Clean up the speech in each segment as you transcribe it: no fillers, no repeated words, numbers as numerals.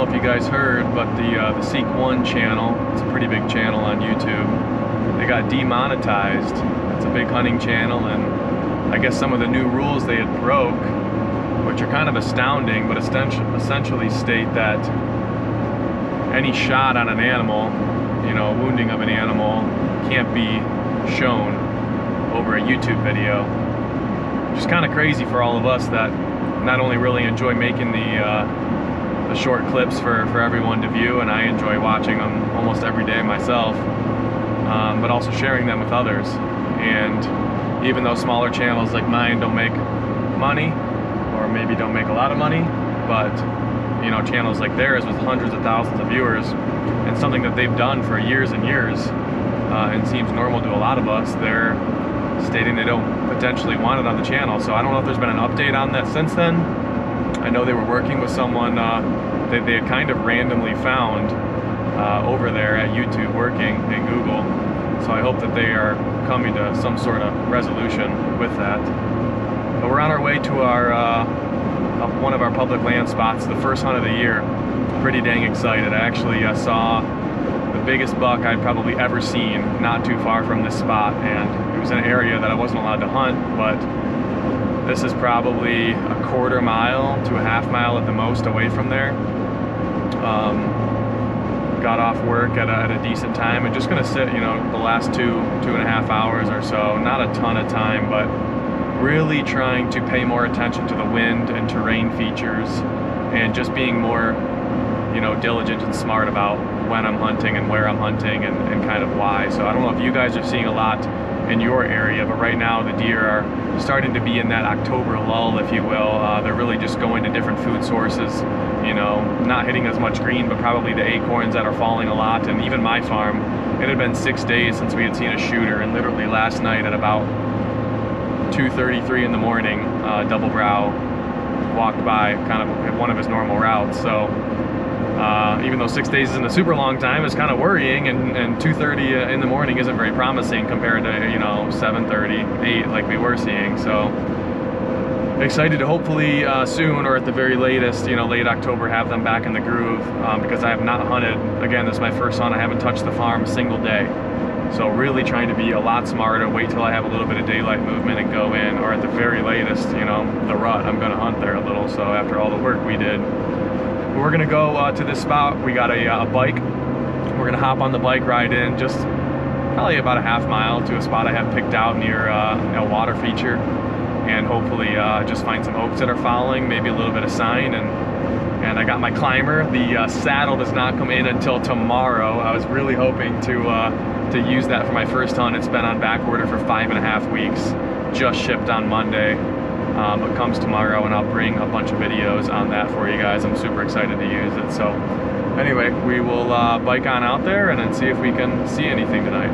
if you guys heard, but the Seek One channel, it's a pretty big channel on YouTube, they got demonetized. It's a big hunting channel, and I guess some of the new rules they had broke, which are kind of astounding, but essentially state that any shot on an animal, you know, wounding of an animal, can't be shown over a YouTube video. Which is kind of crazy for all of us that not only really enjoy making the short clips for everyone to view, and I enjoy watching them almost every day myself, but also sharing them with others. And even though smaller channels like mine don't make money, or maybe don't make a lot of money, but you know, channels like theirs with hundreds of thousands of viewers, and something that they've done for years and years, and seems normal to a lot of us, they're stating they don't potentially want it on the channel. So I don't know if there's been an update on that since then. I know they were working with someone that they had kind of randomly found over there at YouTube working in Google. So I hope that they are coming to some sort of resolution with that. But we're on our way to our one of our public land spots, the first hunt of the year. Pretty dang excited. I actually saw the biggest buck I'd probably ever seen not too far from this spot, and it was an area that I wasn't allowed to hunt, but this is probably a quarter mile to a half mile at the most away from there. Got off work at a decent time and just gonna sit, you know, the last two and a half hours or so, not a ton of time, but really trying to pay more attention to the wind and terrain features, and just being more, you know, diligent and smart about when I'm hunting and where I'm hunting and kind of why. So I don't know if you guys are seeing a lot in your area, but right now the deer are starting to be in that October lull, if you will. They're really just going to different food sources, you know, not hitting as much green, but probably the acorns that are falling a lot. And even my farm, it had been 6 days since we had seen a shooter, and literally last night at about 2:33 in the morning, Double Brow walked by kind of one of his normal routes. So even though 6 days isn't a super long time, it's kind of worrying, and 2:30 in the morning isn't very promising compared to, you know, 7:30, 8 like we were seeing. So excited to hopefully soon, or at the very latest, you know, late October, have them back in the groove, because I have not hunted. Again, this is my first hunt. I haven't touched the farm a single day. So really trying to be a lot smarter, wait till I have a little bit of daylight movement and go in, or at the very latest, you know, the rut, I'm gonna hunt there a little. So after all the work we did, we're gonna go to this spot. We got a bike. We're gonna hop on the bike ride in, just probably about a half mile to a spot I have picked out near a water feature, and hopefully just find some oaks that are fouling, maybe a little bit of sign. And I got my climber. The saddle does not come in until tomorrow. I was really hoping to use that for my first hunt. It's been on back order for 5.5 weeks. Just shipped on Monday, but comes tomorrow, and I'll bring a bunch of videos on that for you guys. I'm super excited to use it. So anyway, we will bike on out there and then see if we can see anything tonight.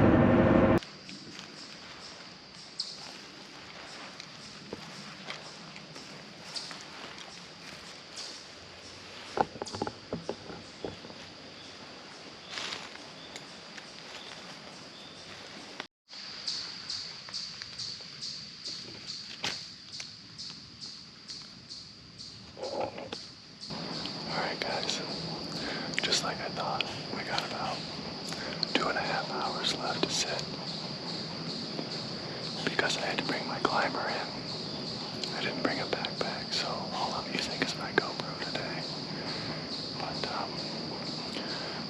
Just like I thought, we got about 2.5 hours left to sit, because I had to bring my climber in. I didn't bring a backpack, so all I'm using is my GoPro today. But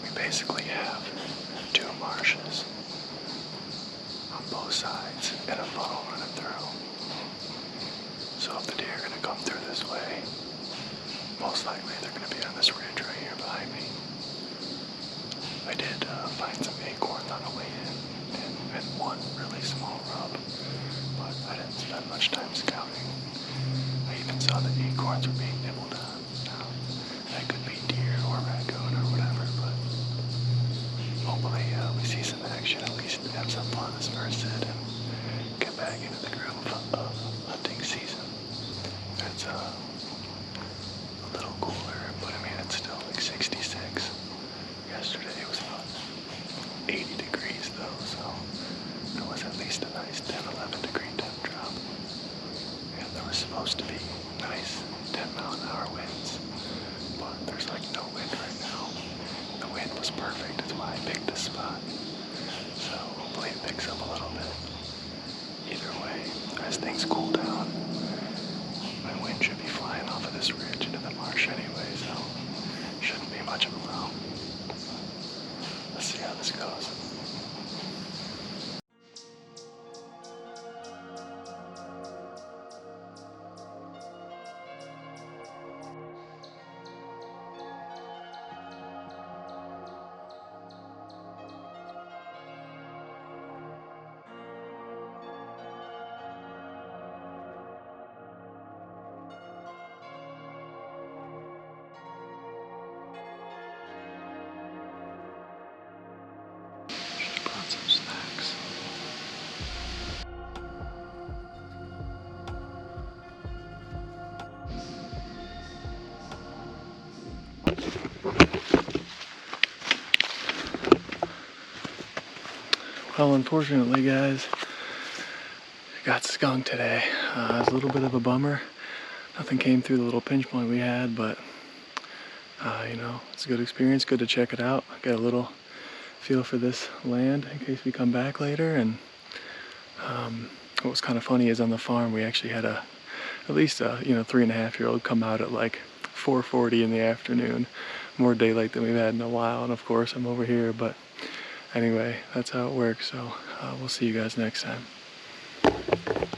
we basically have 2 marshes on both sides and a funnel running through. So if the deer are going to come through this way, most likely they're going to be on this ridge right here behind me. I did find some acorns on the way in, and one really small rub, but I didn't spend much time scouting. I even saw that acorns were being nibbled on. Now, that could be deer or raccoon or whatever, but hopefully we see some action, at least have some fun this first sit, and get back into the groove of hunting season. It's a little cooler, but I mean, it's still like 66. Yesterday it was about 80 degrees though, so it was at least a nice 10-11 degree temp drop. And there was supposed to be nice 10-mile-an-hour winds, but There's like no wind right now. The wind was perfect, that's why I picked this spot. So hopefully it picks up a little bit. Either way, as things cool down, my wind should be flying off of this ridge into the marsh anyway, so shouldn't be much of a problem. Let's see how this goes. Brought some snacks. Well, unfortunately, guys, got skunked today. It was a little bit of a bummer. Nothing came through the little pinch point we had, but you know, it's a good experience. Good to check it out. Get a little feel for this land in case we come back later. And what was kind of funny is on the farm we actually had at least a 3.5-year-old come out at like 4:40 in the afternoon. More daylight than we've had in a while. And of course I'm over here, but anyway, that's how it works. So we'll see you guys next time.